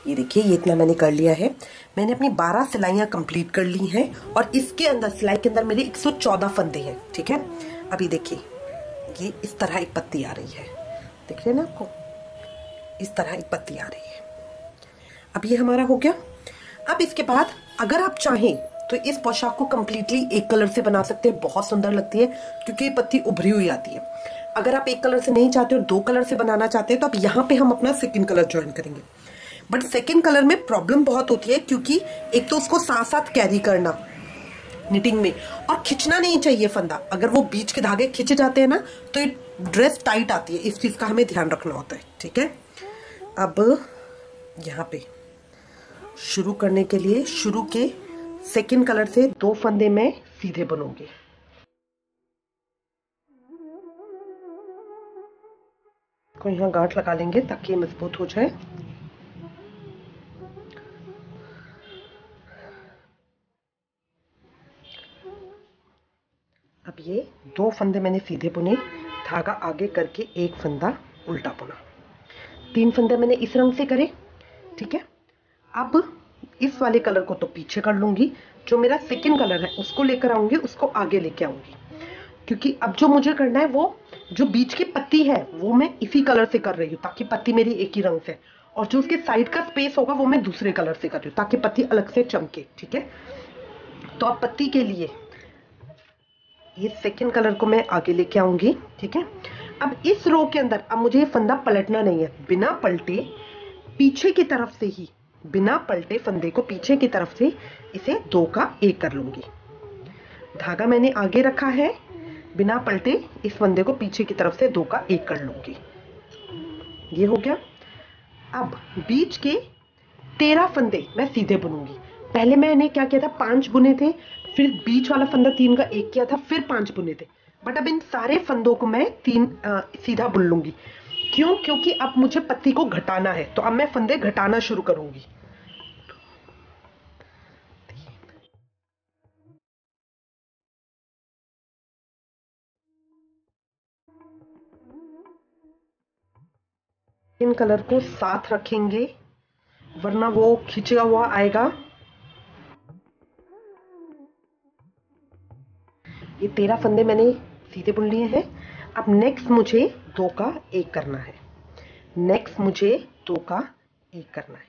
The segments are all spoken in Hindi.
ये देखिए, ये इतना मैंने कर लिया है। मैंने अपनी 12 सिलाइयाँ कंप्लीट कर ली हैं और इसके अंदर सिलाई के अंदर मेरे 114 फंदे हैं। ठीक है, अभी देखिए ये इस तरह एक पत्ती आ रही है, देख रहे हैं ना आपको, इस तरह एक पत्ती आ रही है। अब ये हमारा हो गया। अब इसके बाद अगर आप चाहें तो इस पोशाक को कंप्लीटली एक कलर से बना सकते हैं, बहुत सुंदर लगती है क्योंकि ये पत्ती उभरी हुई आती है। अगर आप एक कलर से नहीं चाहते और 2 कलर से बनाना चाहते हैं तो अब यहाँ पे हम अपना सेकंड कलर ज्वाइन करेंगे। बट सेकंड कलर में प्रॉब्लम बहुत होती है क्योंकि एक तो उसको साथ साथ कैरी करना निटिंग में, और खिंचना नहीं चाहिए फंदा। अगर वो बीच के धागे खिंचे जाते हैं ना तो ये ड्रेस टाइट आती है, इस चीज का हमें ध्यान रखना होता है। ठीक है, अब यहाँ पे शुरू करने के लिए शुरू के सेकंड कलर से 2 फंदे में सीधे बनूंगी। को यहाँ गांठ लगा लेंगे ताकि मजबूत हो जाए। अब ये 2 फंदे मैंने सीधे बुने, धागा आगे करके 1 फंदा उल्टा बुना। 3 फंदे मैंने इस रंग से करे। ठीक है, अब इस वाले कलर को तो पीछे कर लूंगी, जो मेरा सेकंड कलर है उसको लेकर आऊंगी, उसको आगे लेके आऊंगी, क्योंकि अब जो मुझे करना है वो जो बीच की पत्ती है वो मैं इसी कलर से कर रही हूँ ताकि पत्ती मेरी एक ही रंग से, और जो उसके साइड का स्पेस होगा वो मैं दूसरे कलर से कर रही हूँ ताकि पत्ती अलग से चमके। ठीक है, तो अब पत्ती के लिए ये सेकंड कलर को मैं आगे लेके आऊंगी। ठीक है, अब इस रो के अंदर अब मुझे ये फंदा पलटना नहीं है, बिना पलटे पीछे की तरफ से ही, बिना पलटे फंदे को पीछे की तरफ से इसे 2 का 1 कर लूंगी। धागा मैंने आगे रखा है, बिना पलटे इस फंदे को पीछे की तरफ से 2 का 1 कर लूंगी। ये हो गया। अब बीच के 13 फंदे मैं सीधे बुनूंगी। पहले मैंने क्या किया था, 5 बुने थे, फिर बीच वाला फंदा 3 का 1 किया था, फिर 5 बुने थे। बट अब इन सारे फंदों को मैं 3 सीधा बुन लूंगी। क्यों? क्योंकि अब मुझे पत्ती को घटाना है, तो अब मैं फंदे घटाना शुरू करूंगी। इन कलर को साथ रखेंगे वरना वो खिंचा हुआ आएगा। ये 13 फंदे मैंने सीधे बुन लिए हैं। अब नेक्स्ट मुझे 2 का 1 करना है, नेक्स्ट मुझे 2 का 1 करना है।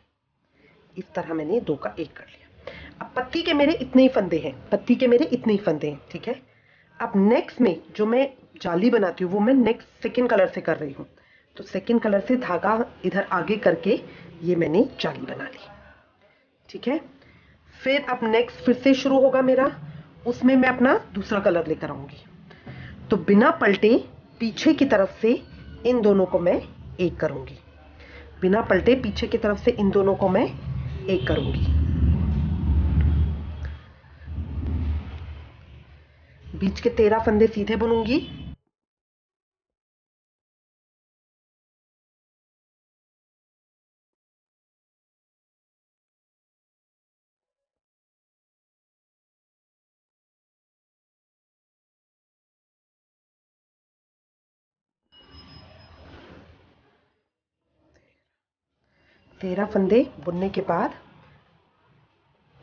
इस तरह मैंने 2 का 1 कर लिया। अब पत्ती के मेरे इतने ही फंदे हैं, पत्ती के मेरे इतने ही फंदे हैं। ठीक है, अब नेक्स्ट में जो मैं जाली बनाती हूँ वो मैं नेक्स्ट सेकंड कलर से कर रही हूँ, तो सेकंड कलर से धागा इधर आगे करके ये मैंने जाली बना ली। ठीक है, फिर अब नेक्स्ट फिर से शुरू होगा मेरा, उसमें मैं अपना दूसरा कलर लेकर आऊंगी। तो बिना पलटे पीछे की तरफ से इन दोनों को मैं 1 करूंगी, बिना पलटे पीछे की तरफ से इन दोनों को मैं 1 करूंगी। बीच के 13 फंदे सीधे बुनूंगी। तेरह फंदे बुनने के बाद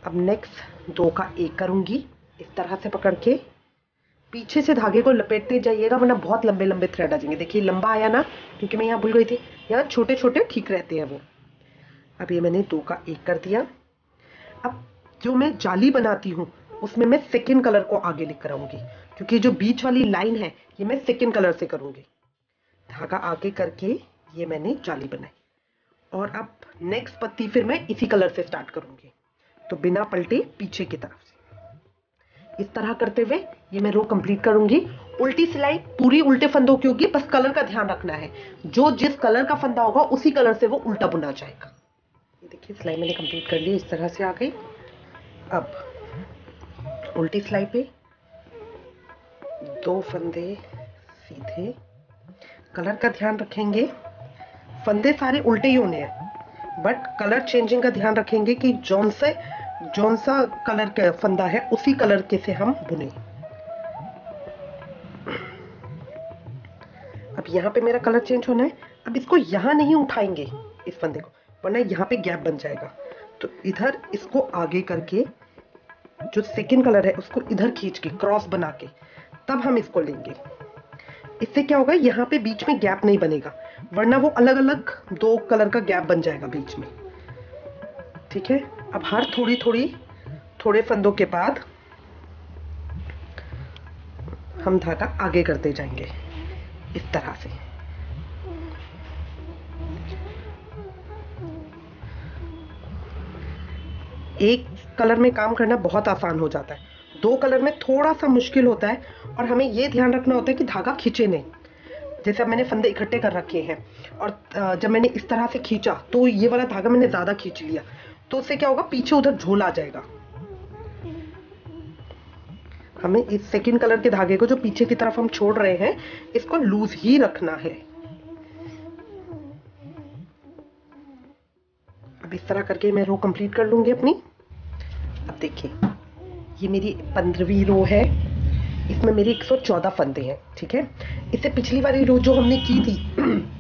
अब नेक्स्ट 2 का 1 करूंगी, इस तरह से पकड़ के पीछे से धागे को लपेटते जाइएगा वरना बहुत लंबे लंबे थ्रेड आ जाएंगे। देखिए लंबा आया ना, क्योंकि मैं यहाँ भूल गई थी, यहाँ छोटे छोटे ठीक रहते हैं वो। अब ये मैंने 2 का 1 कर दिया। अब जो मैं जाली बनाती हूँ उसमें मैं सेकंड कलर को आगे लेकर आऊंगी, क्योंकि जो बीच वाली लाइन है ये मैं सेकंड कलर से करूंगी। धागा आगे करके ये मैंने जाली बनाई, और अब नेक्स्ट पत्ती फिर मैं इसी कलर से स्टार्ट करूंगी, तो बिना पलटे पीछे की तरफ से इस तरह करते हुए ये मैं रो कंप्लीट करूंगी। उल्टी सिलाई पूरी उल्टे फंदों की होगी, बस कलर का ध्यान रखना है, जो जिस कलर का फंदा होगा उसी कलर से वो उल्टा बुना जाएगा। ये देखिए सिलाई मैंने कंप्लीट कर ली, इस तरह से आ गई। अब उल्टी सिलाई पे 2 फंदे सीधे, कलर का ध्यान रखेंगे, फंदे सारे उल्टे ही होने हैं बट कलर चेंजिंग का ध्यान रखेंगे कि जौन सा कलर का फंदा है उसी कलर के से हम बुने। अब यहाँ पे मेरा कलर चेंज होना है, अब इसको यहाँ नहीं उठाएंगे इस फंदे को, वरना यहाँ पे गैप बन जाएगा। तो इधर इसको आगे करके जो सेकंड कलर है उसको इधर खींच के क्रॉस बना के तब हम इसको लेंगे। इससे क्या होगा, यहाँ पे बीच में गैप नहीं बनेगा, वरना वो अलग अलग दो कलर का गैप बन जाएगा बीच में। ठीक है, अब हर थोड़े फंदों के बाद हम धागा आगे करते जाएंगे इस तरह से। एक कलर में काम करना बहुत आसान हो जाता है, दो कलर में थोड़ा सा मुश्किल होता है, और हमें ये ध्यान रखना होता है कि धागा खींचे नहीं। जैसे अब मैंने फंदे इकट्ठे कर रखे हैं और जब मैंने इस तरह से खींचा तो ये वाला धागा मैंने ज्यादा खींच लिया, तो उससे क्या होगा, पीछे उधर झोल आ जाएगा। हमें इस सेकंड कलर के धागे को जो पीछे की तरफ हम छोड़ रहे हैं इसको लूज ही रखना है। अब इस तरह करके मैं रो कंप्लीट कर लूंगी अपनी। अब देखिए, ये मेरी 15वीं रो है, इसमें मेरी 114 फंदे हैं। ठीक है, इससे पिछली वाली रो जो हमने की थी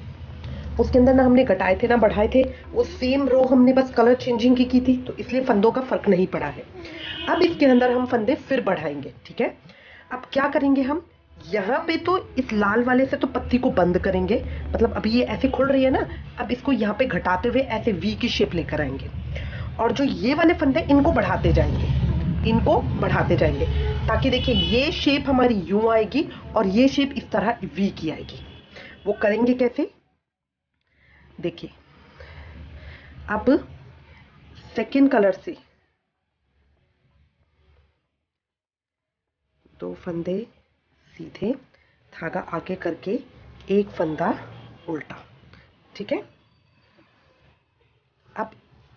उसके अंदर ना हमने घटाए थे ना बढ़ाए थे, वो सेम रो हमने बस कलर चेंजिंग की थी, तो इसलिए फंदों का फर्क नहीं पड़ा है। अब इसके अंदर हम फंदे फिर बढ़ाएंगे। ठीक है, अब क्या करेंगे, हम यहाँ पे तो इस लाल वाले से तो पत्ती को बंद करेंगे, मतलब अभी ये ऐसे खुल रही है ना, अब इसको यहाँ पे घटाते हुए ऐसे वी की शेप लेकर आएंगे, और जो ये वाले फंदे इनको बढ़ाते जाएंगे, ताकि देखिए ये शेप हमारी यूं आएगी और ये शेप इस तरह वी की आएगी। वो करेंगे कैसे, देखिए। अब सेकंड कलर से 2 फंदे सीधे, धागा आगे करके एक फंदा उल्टा। ठीक है, अब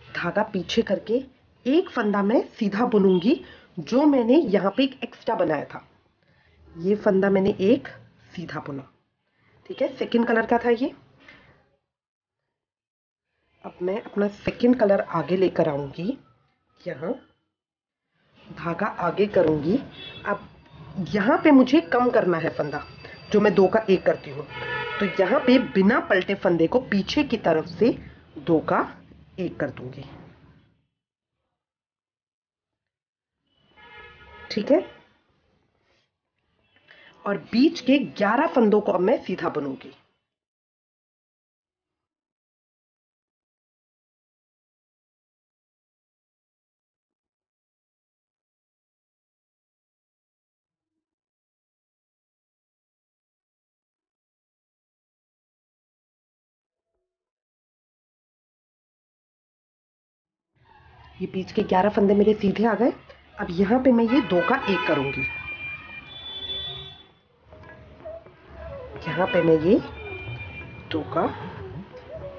धागा पीछे करके एक फंदा मैं सीधा बुनूंगी, जो मैंने यहाँ पे एक एक्स्ट्रा बनाया था, ये फंदा मैंने एक सीधा बुना। ठीक है, सेकंड कलर का था ये। अब मैं अपना सेकंड कलर आगे लेकर आऊंगी, यहाँ धागा आगे करूंगी। अब यहाँ पे मुझे कम करना है फंदा, जो मैं 2 का 1 करती हूँ, तो यहाँ पे बिना पलटे फंदे को पीछे की तरफ से 2 का 1 कर दूंगी। ठीक है, और बीच के 11 फंदों को अब मैं सीधा बुनूंगी। ये बीच के 11 फंदे मेरे सीधे आ गए। अब यहाँ पे मैं ये 2 का 1 करूंगी, यहाँ पे मैं ये 2 का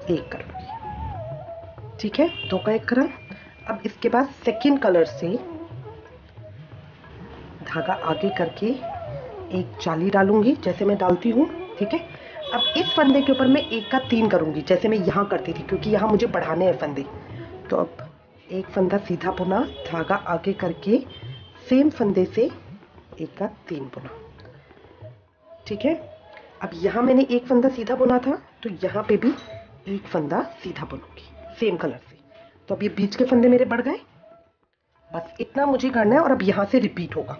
1 करूंगी। ठीक है, 2 का 1 करा। अब इसके बाद सेकंड कलर से धागा आगे करके एक जाली डालूंगी, जैसे मैं डालती हूँ। ठीक है, अब इस फंदे के ऊपर मैं 1 का 3 करूंगी, जैसे मैं यहाँ करती थी, क्योंकि यहाँ मुझे बढ़ाने हैं फंदे। तो अब एक फंदा सीधा बुना, धागा आगे करके सेम फंदे से 1 का 3 बुना। ठीक है, अब यहाँ मैंने एक फंदा सीधा बुना था, तो यहाँ पे भी एक फंदा सीधा बुनूंगी सेम कलर से। तो अब ये बीच के फंदे मेरे बढ़ गए, बस इतना मुझे करना है। और अब यहाँ से रिपीट होगा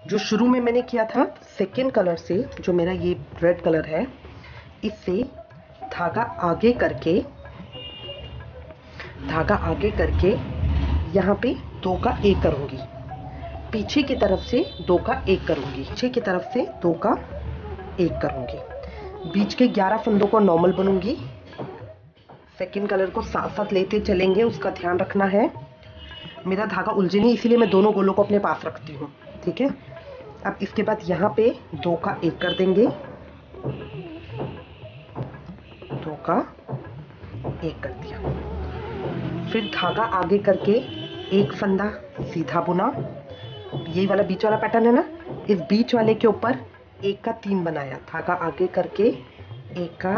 जो शुरू में मैंने किया था, सेकेंड कलर से, जो मेरा ये रेड कलर है, इससे धागा आगे करके यहाँ पे 2 का 1 करूंगी, पीछे की तरफ से 2 का 1 करूंगी, पीछे की तरफ से 2 का 1 करूंगी, बीच के 11 फंदों को नॉर्मल बनूंगी। सेकंड कलर को साथ साथ लेते चलेंगे, उसका ध्यान रखना है। मेरा धागा उलझे नहीं, इसीलिए मैं दोनों गोलों को अपने पास रखती हूँ। ठीक है, अब इसके बाद यहाँ पे 2 का 1 कर देंगे, 2 का 1 कर दिया, फिर धागा आगे करके एक फंदा सीधा बुना, यही वाला बीच वाला पैटर्न है ना, इस बीच वाले के ऊपर 1 का 3 बनाया, धागा आगे करके 1 का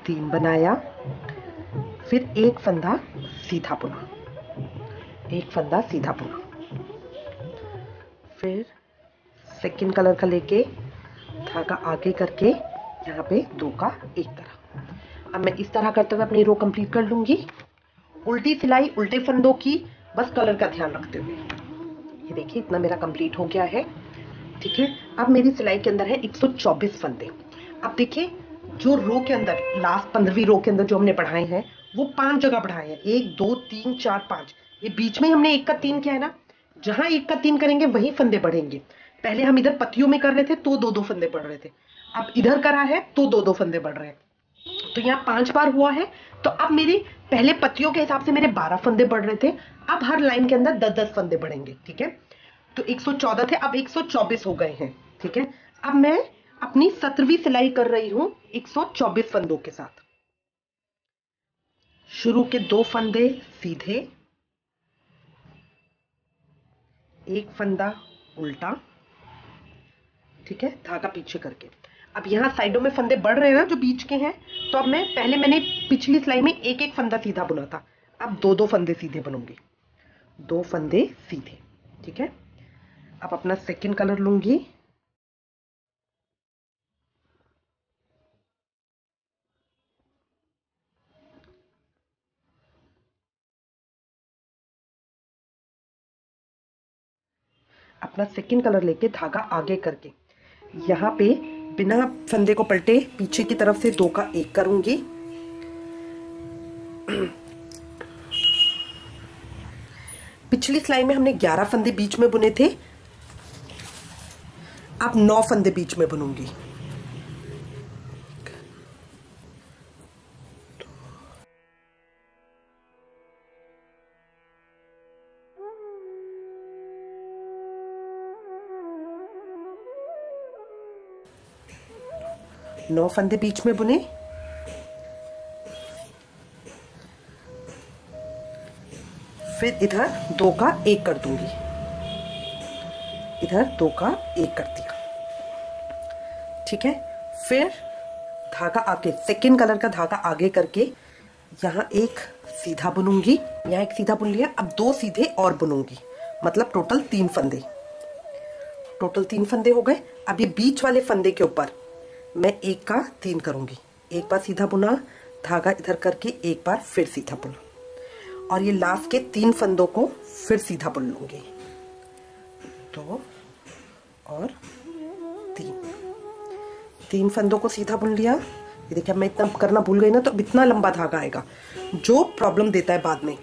3 बनाया, फिर एक फंदा सीधा बुना, एक फंदा सीधा बुना, फिर सेकंड कलर का लेके धागा आगे करके यहाँ पे 2 का 1 करा। अब मैं इस तरह करते हुए अपनी रो कंप्लीट कर लूंगी। उल्टी सिलाई उल्टे फंदों की, बस कलर का ध्यान रखते हुए। ये देखिए इतना मेरा कंप्लीट हो गया है, ठीक है। अब मेरी सिलाई के अंदर है 124 फंदे। अब देखिए जो रो के अंदर लास्ट 15वीं रो के अंदर जो हमने बढ़ाए हैं वो 5 जगह बढ़ाए हैं, 1 2 3 4 5। ये बीच में हमने 1 का 3 किया है ना, जहां 1 का 3 करेंगे वहीं फंदे बढ़ेंगे। पहले हम इधर पत्तियों में कर रहे थे तो 2 2 फंदे बढ़ रहे थे, अब इधर करा है तो 2 2 फंदे बढ़ रहे हैं। तो यहाँ 5 बार हुआ है, तो अब मेरी पहले पत्तियों के हिसाब से मेरे 12 फंदे बढ़ रहे थे, अब हर लाइन के अंदर 10 10 फंदे बढ़ेंगे, ठीक है। तो 114 थे, अब 124 हो गए हैं, ठीक है। अब मैं अपनी 17वीं सिलाई कर रही हूं 124 फंदों के साथ। शुरू के 2 फंदे सीधे, एक फंदा उल्टा, ठीक है, धागा पीछे करके। अब यहाँ साइडों में फंदे बढ़ रहे हैं ना जो बीच के हैं, तो अब मैंने पिछली सिलाई में एक एक फंदा सीधा बुना था, अब 2 2 फंदे सीधे बनूंगी, 2 फंदे सीधे, ठीक है। अब अपना सेकंड कलर लूंगी, अपना सेकंड कलर लेके धागा आगे करके यहाँ पे बिना फंदे को पलटे पीछे की तरफ से 2 का 1 करूंगी। पिछली सिलाई में हमने 11 फंदे बीच में बुने थे, अब 9 फंदे बीच में बुनूंगी। नौ फंदे बीच में बुने, फिर इधर 2 का 1 कर दूंगी, इधर 2 का 1 कर दिया, ठीक है। फिर धागा आगे, सेकेंड कलर का धागा आगे करके यहाँ एक सीधा बुनूंगी, यहाँ एक सीधा बुन लिया, अब 2 सीधे और बुनूंगी, मतलब टोटल 3 फंदे, टोटल 3 फंदे हो गए। अब ये बीच वाले फंदे के ऊपर मैं 1 का 3 करूंगी, एक बार सीधा बुना, धागा इधर करके एक बार फिर सीधा बुना, और ये लास्ट के 3 फंदों को फिर सीधा बुन लूंगी, 2 और 3 फंदों को सीधा बुन लिया। ये देखिए मैं इतना करना भूल गई ना, तो इतना लंबा धागा आएगा जो प्रॉब्लम देता है बाद में,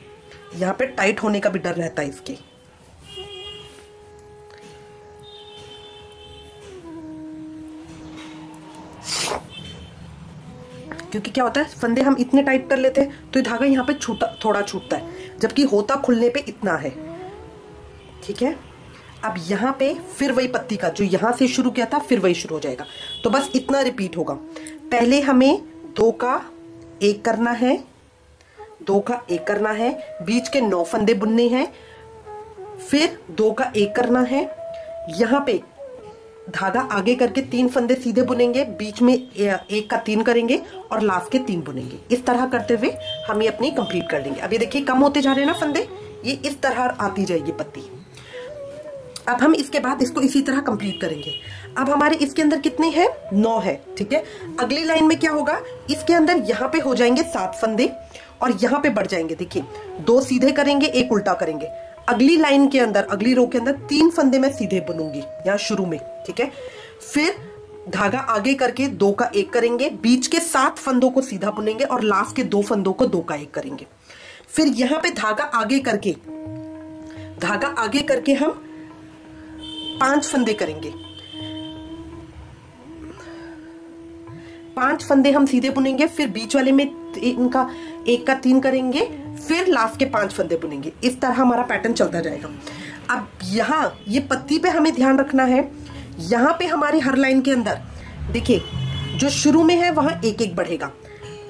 यहाँ पे टाइट होने का भी डर रहता है इसके। क्योंकि क्या होता है फंदे हम इतने टाइट कर लेते हैं तो ये धागा यहाँ पे थोड़ा छूटता है, जबकि होता खुलने पे इतना है, ठीक है। अब यहाँ पे फिर वही पत्ती का जो यहाँ से शुरू किया था फिर वही शुरू हो जाएगा, तो बस इतना रिपीट होगा। पहले हमें 2 का 1 करना है, 2 का 1 करना है, बीच के 9 फंदे बुनने हैं, फिर 2 का 1 करना है, यहाँ पे धागा आगे करके 3 फंदे सीधे बुनेंगे, बीच में 1 का 3 करेंगे और लास्ट के 3 बुनेंगे। इस तरह करते हुए हम ये अपनी कंप्लीट कर लेंगे। अब ये देखिए कम होते जा रहे हैं ना फंदे, ये इस तरह आती जाएगी पत्ती। अब हम इसके बाद इसको इसी तरह कंप्लीट करेंगे। अब हमारे इसके अंदर कितने हैं, 9 है, ठीक है। अगली लाइन में क्या होगा, इसके अंदर यहाँ पे हो जाएंगे 7 फंदे और यहाँ पे बढ़ जाएंगे, देखिए 2 सीधे करेंगे, 1 उल्टा करेंगे। अगली लाइन के अंदर, अगली रो के अंदर 3 फंदे मैं सीधे बुनूंगी यहाँ शुरू में, ठीक है। फिर धागा आगे करके 2 का 1 करेंगे, बीच के 7 फंदों को सीधा बुनेंगे और लास्ट के 2 फंदों को 2 का 1 करेंगे। फिर यहाँ पे धागा आगे करके हम 5 फंदे करेंगे, 5 फंदे हम सीधे बुनेंगे, फिर बीच वाले में इनका 1 का 3 करेंगे, फिर लास्ट के 5 फंदे बुनेंगे। इस तरह हमारा पैटर्न चलता जाएगा। अब यहाँ ये पत्ती पे हमें ध्यान रखना है, यहाँ पे हमारे हर लाइन के अंदर देखिए जो शुरू में है वहां 1 1 बढ़ेगा।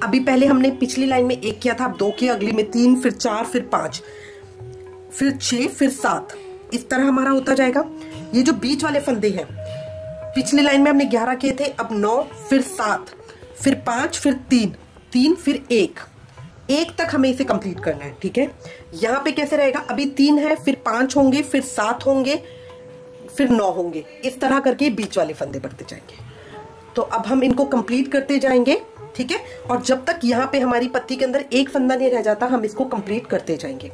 अभी पहले हमने पिछली लाइन में 1 किया था, अब 2 किया, अगली में 3, फिर 4, फिर 5, फिर 6, फिर 7, इस तरह हमारा होता जाएगा। ये जो बीच वाले फंदे हैं, पिछली लाइन में हमने 11 किए थे, अब 9, फिर 7, फिर 5, फिर 3, 3, फिर 1 तक हमें इसे कंप्लीट करना है, ठीक है। यहाँ पे कैसे रहेगा, अभी 3 है, फिर 5 होंगे, फिर 7 होंगे, फिर 9 होंगे, इस तरह करके बीच वाले फंदे बढ़ते जाएंगे। तो अब हम इनको कंप्लीट करते जाएंगे, ठीक है। और जब तक यहाँ पे हमारी पत्ती के अंदर एक फंदा नहीं रह जाता हम इसको कंप्लीट करते जाएंगे,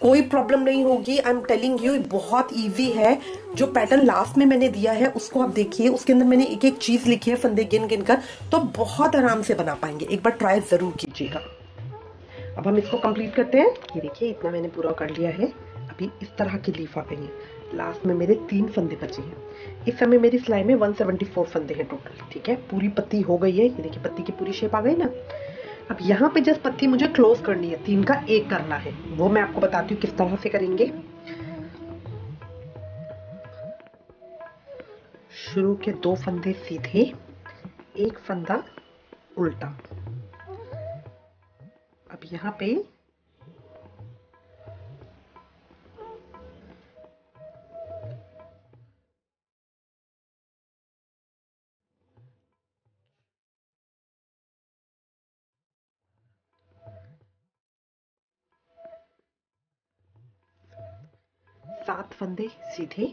कोई प्रॉब्लम नहीं होगी। आई एम टेलिंग यू, बहुत इजी है। जो पैटर्न लास्ट में मैंने दिया है उसको आप देखिए, उसके अंदर मैंने एक एक चीज लिखी है फंदे गिन गिन कर, तो बहुत आराम से बना पाएंगे। एक बार ट्राई जरूर कीजिएगा। अब हम इसको कंप्लीट करते हैं। ये देखिए इतना मैंने पूरा कर लिया है। अभी इस तरह की लीफ आ गई है। लास्ट में मेरे 3 फंदे बचे हैं। इस समय मेरी सिलाई में 174 फंदे हैं टोटल, ठीक है। पूरी पत्ती हो गई है, ये देखिए पत्ती की पूरी शेप आ गई ना। अब यहाँ पे जस्ट पत्ती मुझे क्लोज करनी है, 3 का 1 करना है, वो मैं आपको बताती हूँ किस तरह से करेंगे। शुरू के 2 फंदे सीधे, 1 फंदा उल्टा। अब यहाँ पे 7 फंदे सीधे।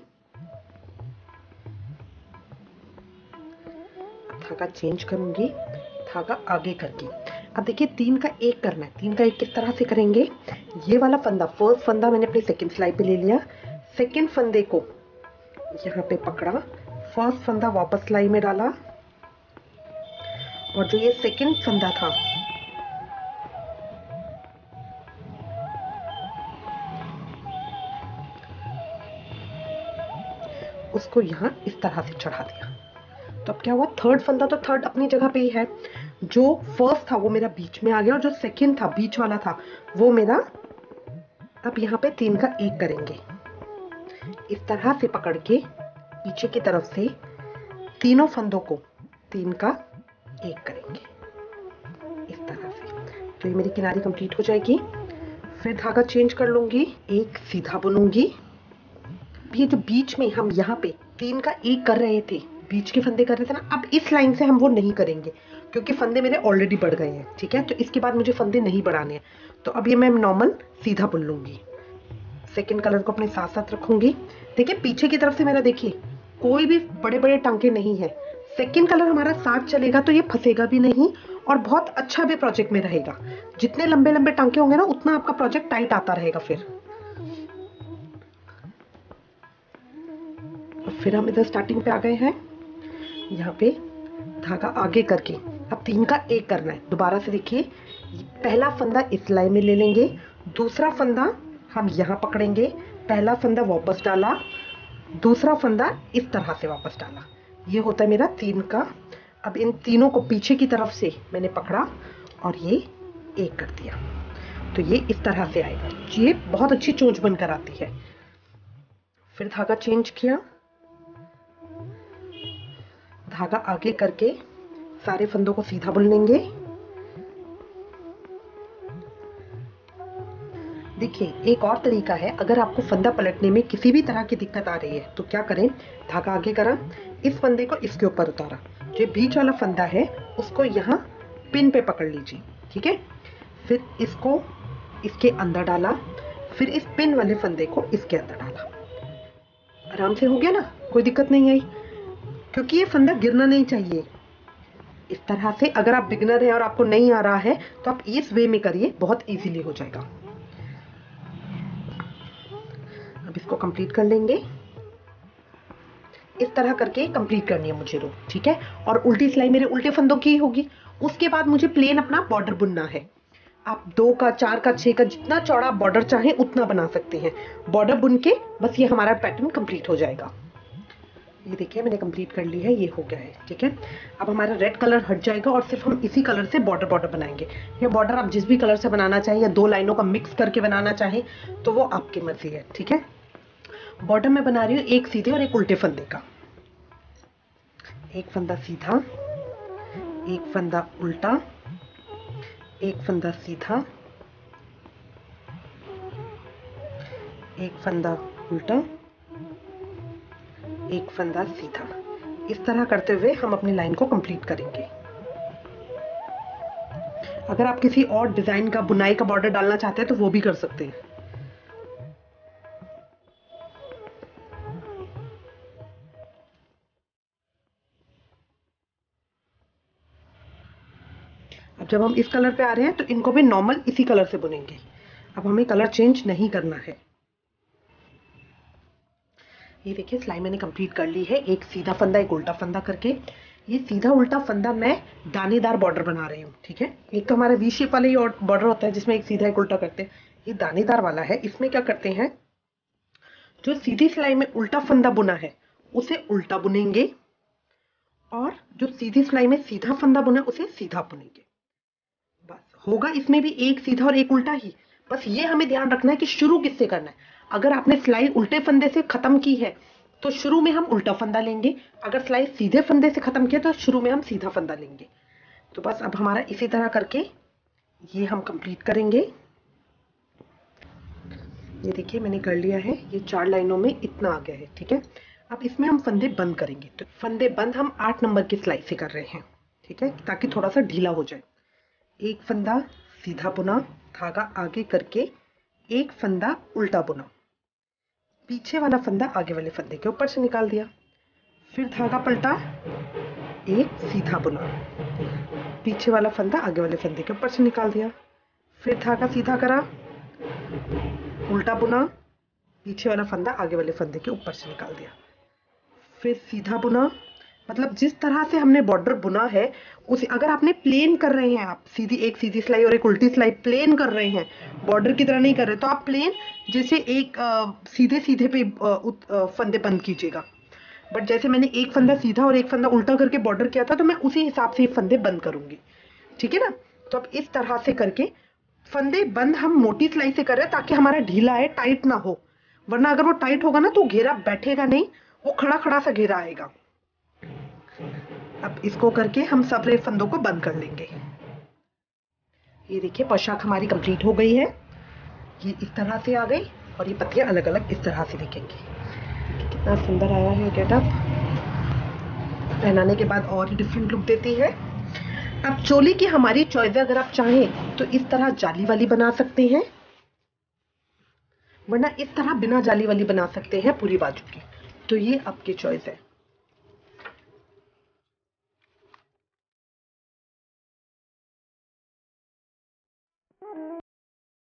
धागा चेंज करूंगी, धागा आगे करके। अब देखिए 3 का 1 करना है। 3 का 1 किस तरह से करेंगे, ये वाला फंदा, फर्स्ट फंदा मैंने अपनी सेकंड सिलाई पे ले लिया, सेकंड फंदे को यहाँ पे पकड़ा, फर्स्ट फंदा वापस सिलाई में डाला, और जो ये सेकंड फंदा था उसको यहाँ इस तरह से चढ़ा दिया। तो अब क्या हुआ, थर्ड फंदा तो थर्ड अपनी जगह पे ही है, जो फर्स्ट था वो मेरा बीच में आ गया, और जो सेकंड था बीच वाला था वो मेरा, अब यहाँ पे 3 का 1 करेंगे। इस तरह से पकड़ के पीछे की तरफ से तीनों फंदों को 3 का 1 करेंगे इस तरह से। तो ये मेरी किनारी कंप्लीट हो जाएगी। फिर धागा चेंज कर लूंगी, एक सीधा बुनूंगी। ये जो बीच में हम यहाँ पे 3 का 1 कर रहे थे, बीच के फंदे कर रहे थे ना, अब इस लाइन से हम वो नहीं करेंगे क्योंकि फंदे मेरे ऑलरेडी बढ़ गए हैं, ठीक है। तो इसके बाद मुझे फंदे नहीं बढ़ाने हैं, तो अब ये मैं नॉर्मल सीधा बुन लूंगी। सेकेंड कलर को अपने साथ साथ रखूंगी। देखिए पीछे की तरफ से मेरा, देखिए कोई भी बड़े बड़े टांके नहीं है। सेकेंड कलर हमारा साथ चलेगा तो ये फंसेगा भी नहीं, और बहुत अच्छा भी प्रोजेक्ट में रहेगा। जितने लंबे लंबे टांके होंगे ना उतना आपका प्रोजेक्ट टाइट आता रहेगा। फिर हम इधर स्टार्टिंग पे आ गए हैं, यहाँ पे धागा आगे करके अब 3 का 1 करना है। दोबारा से देखिए, पहला फंदा इस सिलाई में ले लेंगे, दूसरा फंदा हम यहाँ पकड़ेंगे, पहला फंदा वापस डाला, दूसरा फंदा इस तरह से वापस डाला। ये होता है मेरा 3 का। अब इन तीनों को पीछे की तरफ से मैंने पकड़ा और ये 1 कर दिया, तो ये इस तरह से आएगा। ये बहुत अच्छी चोंच बनकर आती है। फिर धागा चेंज किया, धागा आगे करके सारे फंदों को सीधा बुन लेंगे। देखिए एक और तरीका है, अगर आपको फंदा पलटने में किसी भी तरह की दिक्कत आ रही है तो क्या करें, धागा आगे करा, इस फंदे को इसके ऊपर उतारा, जो बीच वाला फंदा है उसको यहाँ पिन पे पकड़ लीजिए, ठीक है। फिर इसको इसके अंदर डाला, फिर इस पिन वाले फंदे को इसके अंदर डाला। आराम से हो गया ना, कोई दिक्कत नहीं आई, क्योंकि ये फंदा गिरना नहीं चाहिए। इस तरह से अगर आप बिगनर हैं और आपको नहीं आ रहा है तो आप इस वे में करिए, बहुत इजीली हो जाएगा। अब इसको कंप्लीट कर लेंगे, इस तरह करके कंप्लीट करनी है मुझे रो, ठीक है। और उल्टी सिलाई मेरे उल्टे फंदों की होगी। उसके बाद मुझे प्लेन अपना बॉर्डर बुनना है। आप 2 का, 4 का, 6 का, जितना चौड़ा बॉर्डर चाहें उतना बना सकते हैं। बॉर्डर बुन के बस ये हमारा पैटर्न कंप्लीट हो जाएगा। ये देखिए मैंने कंप्लीट कर ली है, ये हो गया है, ठीक है। अब हमारा रेड कलर हट जाएगा और सिर्फ हम इसी कलर से बॉर्डर बॉर्डर बनाएंगे। ये बॉर्डर आप जिस भी कलर से बनाना चाहें या 2 लाइनों का मिक्स करके बनाना चाहें तो वो आपकी मर्जी है, ठीक है। बॉर्डर मैं बना रही हूँ एक सीधे और एक उल्टे फंदे का। एक फंदा सीधा, एक फंदा उल्टा, एक फंदा सीधा, एक फंदा उल्टा, एक फंदा सीधा। इस तरह करते हुए हम अपनी लाइन को कंप्लीट करेंगे। अगर आप किसी और डिजाइन का, बुनाई का बॉर्डर डालना चाहते हैं तो वो भी कर सकते हैं। जब हम इस कलर पे आ रहे हैं तो इनको भी नॉर्मल इसी कलर से बुनेंगे। अब हमें कलर चेंज नहीं करना है। ये देखिए सिलाई मैंने कंप्लीट कर ली है, एक सीधा फंदा एक उल्टा फंदा करके। ये सीधा उल्टा फंदा मैं दानेदार बॉर्डर बना रही हूँ, ठीक है। एक तो हमारा वी शेप वाला ही बॉर्डर होता है जिसमें एक सीधा एक उल्टा करते हैं, ये दानेदार वाला है। इसमें क्या करते हैं, जो सीधी सिलाई में उल्टा फंदा बुना है उसे उल्टा बुनेंगे, और जो सीधी सिलाई में सीधा फंदा बुना है उसे सीधा बुनेंगे। बस होगा इसमें भी एक सीधा और एक उल्टा ही। बस ये हमें ध्यान रखना है कि शुरू किससे करना है। अगर आपने सिलाई उल्टे फंदे से खत्म की है तो शुरू में हम उल्टा फंदा लेंगे, अगर सिलाई सीधे फंदे से खत्म किया तो शुरू में हम सीधा फंदा लेंगे। तो बस अब हमारा इसी तरह करके ये हम कंप्लीट करेंगे। ये देखिए मैंने कर लिया है, ये 4 लाइनों में इतना आ गया है, ठीक है। अब इसमें हम फंदे बंद करेंगे, तो फंदे बंद हम 8 नंबर की सिलाई से कर रहे हैं, ठीक है, ताकि थोड़ा सा ढीला हो जाए। एक फंदा सीधा बुना, धागा आगे करके एक फंदा उल्टा बुना, पीछे वाला फंदा आगे वाले फंदे के ऊपर से निकाल दिया, फिर धागा पलटा, एक सीधा बुना, पीछे वाला फंदा आगे वाले फंदे के ऊपर से निकाल दिया, फिर धागा सीधा करा, उल्टा बुना, पीछे वाला फंदा आगे वाले फंदे के ऊपर से निकाल दिया, फिर सीधा बुना। मतलब जिस तरह से हमने बॉर्डर बुना है उसे, अगर आपने प्लेन कर रहे हैं, आप सीधी एक सीधी सिलाई और एक उल्टी सिलाई प्लेन कर रहे हैं, बॉर्डर की तरह नहीं कर रहे, तो आप प्लेन जैसे एक सीधे सीधे पे फंदे बंद कीजिएगा। बट जैसे मैंने एक फंदा सीधा और एक फंदा उल्टा करके बॉर्डर किया था, तो मैं उसी हिसाब से फंदे बंद करूंगी, ठीक है ना। तो अब इस तरह से करके फंदे बंद हम मोटी सिलाई से कर रहे हैं ताकि हमारा ढीला है, टाइट ना हो, वरना अगर वो टाइट होगा ना तो घेरा बैठेगा नहीं, वो खड़ा खड़ा सा घेरा आएगा। अब इसको करके हम सारे फंदों को बंद कर लेंगे। ये देखिए पोशाक हमारी कंप्लीट हो गई है, ये इस तरह से आ गई, और ये पत्तियां अलग अलग इस तरह से दिखेंगी। कितना सुंदर आया है गेटअप, पहनाने के बाद और ही डिफरेंट लुक देती है। अब चोली की हमारी चॉइस है, अगर आप चाहें तो इस तरह जाली वाली बना सकते हैं, वरना इस तरह बिना जाली वाली बना सकते हैं पूरी बाजू की, तो ये आपकी चॉइस है।